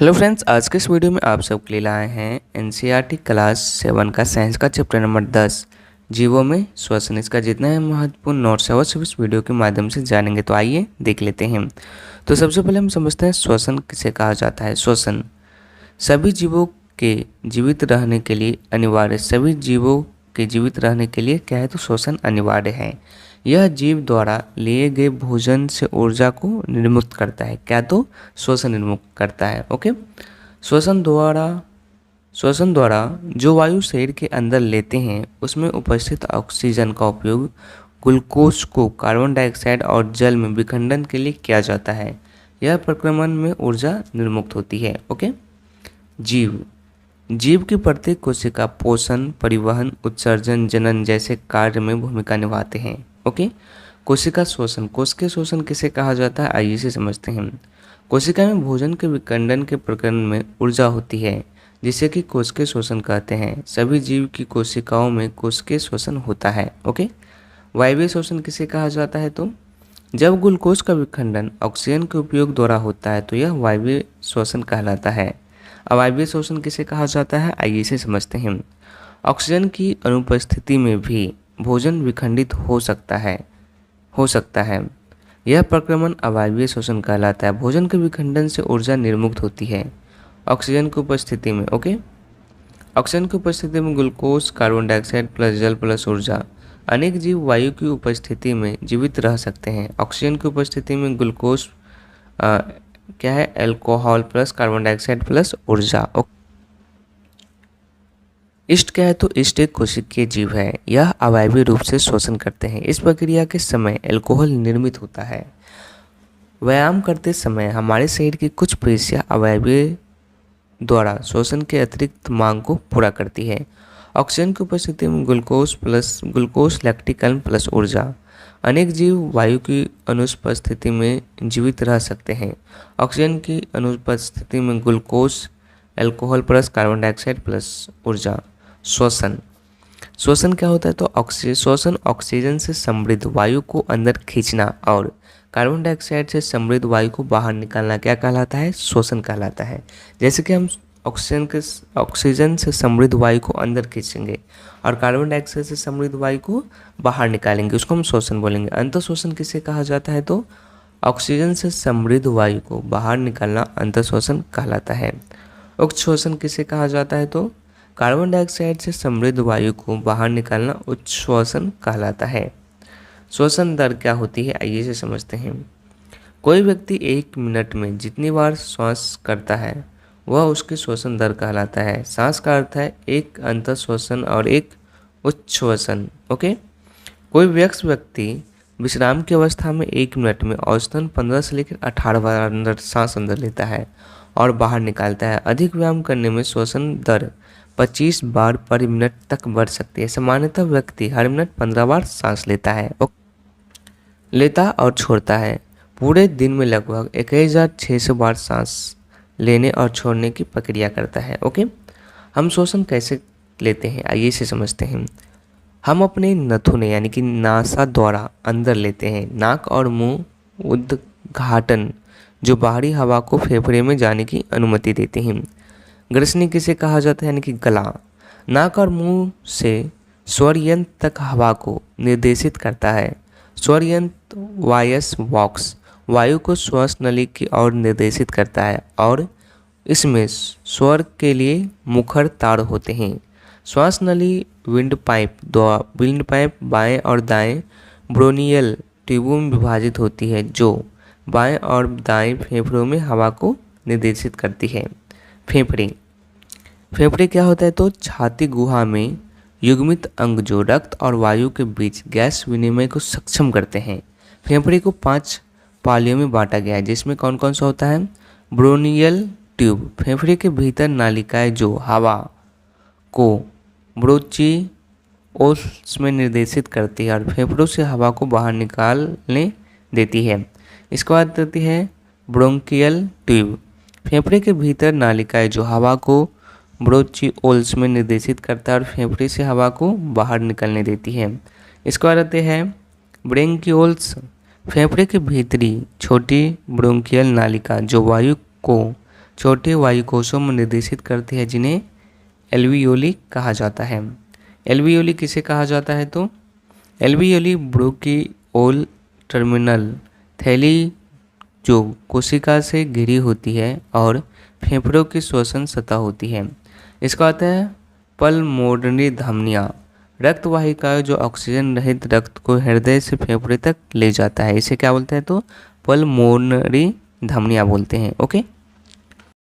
Hello friends, आज के इस वीडियो में आप सबके लिए लाए हैं एनसीईआरटी क्लास 7 का साइंस का चैप्टर नंबर 10 जीवों में श्वसन। इसका जितना है महत्वपूर्ण नोट्स है वो सब इस वीडियो के माध्यम से जानेंगे। तो आइए देख लेते हैं। तो सबसे पहले हम समझते हैं श्वसन किसे कहा जाता है। श्वसन सभी जीवों के जीवित रहने के लिए अनिवार्य, सभी जीवों के जीवित रहने के लिए क्या है तो श्वसन अनिवार्य है। यह जीव द्वारा लिए गए भोजन से ऊर्जा को निर्मुक्त करता है। क्या तो श्वसन निर्मुक्त करता है। ओके, श्वसन द्वारा जो वायु शरीर के अंदर लेते हैं उसमें उपस्थित ऑक्सीजन का उपयोग ग्लूकोज को कार्बन डाइऑक्साइड और जल में विखंडन के लिए किया जाता है। यह प्रक्रमण में ऊर्जा निर्मुक्त होती है। ओके, जीव की प्रत्येक कोशिका पोषण, परिवहन, उत्सर्जन, जनन जैसे कार्य में भूमिका निभाते हैं। ओके, कोशिका शोषण, कोशिका शोषण किसे कहा जाता है आइए इसे समझते हैं। कोशिका में भोजन के विखंडन के प्रकरण में ऊर्जा होती है जिसे कि कोशिका शोषण कहते हैं। सभी जीव की कोशिकाओं में कोशिका शोषण होता है। ओके, वायवीय शोषण किसे कहा जाता है तो जब ग्लूकोज का विखंडन ऑक्सीजन के उपयोग द्वारा होता है तो यह वायवीय शोषण कहलाता है। अवायवीय शोषण किसे कहा जाता है आइए इसे समझते हैं। ऑक्सीजन की अनुपस्थिति में भी भोजन विखंडित हो सकता है। यह प्रक्रमण अवायवीय शोषण कहलाता है। भोजन के विखंडन से ऊर्जा निर्मुक्त होती है ऑक्सीजन की उपस्थिति में। ओके, ऑक्सीजन की उपस्थिति में ग्लूकोज, कार्बन डाइऑक्साइड प्लस जल प्लस ऊर्जा। अनेक जीव वायु की उपस्थिति में जीवित रह सकते हैं। ऑक्सीजन की उपस्थिति में ग्लूकोज क्या है alcohol plus carbon dioxide plus ऊर्जा। इष्ट क्या है तो इष्ट एक कोशिकीय जीव है। यह अवायवीय रूप से शोषण करते हैं। इस प्रक्रिया के समय अल्कोहल निर्मित होता है। व्यायाम करते समय हमारे शरीर की कुछ पेशियां अवायवीय द्वारा शोषण के अतिरिक्त मांग को पूरा करती है। ऑक्सीजन की उपस्थिति में ग्लूकोज लैक्टिक अम्ल प्लस ऊर्जा। अनेक जीव वायु की अनुपस्थिति में जीवित रह सकते हैं। ऑक्सीजन की अनुपस्थिति में glucose, alcohol plus carbon dioxide plus ऊर्जा। श्वसन क्या होता है तो श्वसन ऑक्सीजन से समृद्ध वायु को अंदर खींचना और कार्बन डाइऑक्साइड से समृद्ध वायु को बाहर निकालना क्या कहलाता है, श्वसन कहलाता है। जैसे कि हम ऑक्सीजन से समृद्ध वायु को अंदर खींचेंगे और कार्बन डाइऑक्साइड से समृद्ध वायु को बाहर निकालेंगे, उसको हम श्वसन बोलेंगे। अंतःश्वसन किसे कहा जाता है तो ऑक्सीजन से समृद्ध वायु को बाहर निकालना अंतःश्वसन कहलाता है। उच्च श्वसन किसे कहा जाता है तो कार्बन डाइऑक्साइड से समृद्ध वायु को बाहर निकालना उच्च श्वसन कहलाता है। श्वसन दर क्या होती है आइए इसे समझते हैं। कोई व्यक्ति 1 मिनट में जितनी बार श्वास करता है वह उसकी श्वसन दर कहलाता है। सांस का अर्थ है एक अंतःश्वसन और एक उच्छ्वसन। ओके, कोई वयस्क व्यक्ति विश्राम की अवस्था में 1 मिनट में औसतन 15 से लेकर 18 बार सांस अंदर लेता है और बाहर निकालता है। अधिक व्यायाम करने में श्वसन दर 25 बार पर मिनट तक बढ़ सकती है। सामान्यतः व्यक्ति हर मिनट 15 बार सांस लेता और छोड़ता है। पूरे दिन में लगभग 1600 बार सांस लेने और छोड़ने की प्रक्रिया करता है। ओके, हम श्वसन कैसे लेते हैं आइए इसे समझते हैं। हम अपने नथुने यानी कि नासा द्वारा अंदर लेते हैं। नाक और मुंह उद्घाटन जो बाहरी हवा को फेफड़े में जाने की अनुमति देते हैं। ग्रसनी किसे कहा जाता है यानी कि गला। नाक और मुंह से स्वर यंत्र तक हवा को निर्देशित करता है। स्वर यंत्र वायस वॉक्स वायु को श्वास नली की ओर निर्देशित करता है और इसमें स्वर के लिए मुखर तार होते हैं। श्वास नली विंड पाइप बाएं और दाएं ब्रोनियल ट्यूबों में विभाजित होती है जो बाएं और दाएं फेफड़ों में हवा को निर्देशित करती है। फेफड़े क्या होता है तो छाती गुहा में युग्मित अंग जो रक्त और वायु के बीच गैस विनिमय को सक्षम करते हैं। फेफड़े को 5 पालियों में बांटा गया है जिसमें कौन कौन सा होता है। ब्रोनियल ट्यूब फेफड़े के भीतर नालिकाएं जो हवा को ब्रोंचिओल्स में निर्देशित करती है और फेफड़ों से हवा को बाहर निकालने देती है। इसके बाद देती है ब्रोंकियल ट्यूब फेफड़े के भीतर नालिकाएं जो हवा को ब्रोंचिओल्स में निर्देशित करता है और फेफड़े से हवा को बाहर निकलने देती है। इसके बाद आते हैं ब्रेंकियोल्स फेफड़े के भीतरी छोटी ब्रोंकियल नालिका जो वायु को छोटे वायुकोशों में निर्देशित करती है, जिन्हें एल्वियोली कहा जाता है। एल्वियोली किसे कहा जाता है? तो एल्वियोली ब्रोंकियोल टर्मिनल थैली जो कोशिका से घिरी होती है और फेफड़ों की श्वसन सतह होती है। इसका अर्थ है पल्मोनरी धमनियाँ, रक्त वाहिका जो ऑक्सीजन रहित रक्त को हृदय से फेफड़े तक ले जाता है, इसे क्या बोलते हैं? तो पल्मोनरी धमनियाँ बोलते हैं। ओके।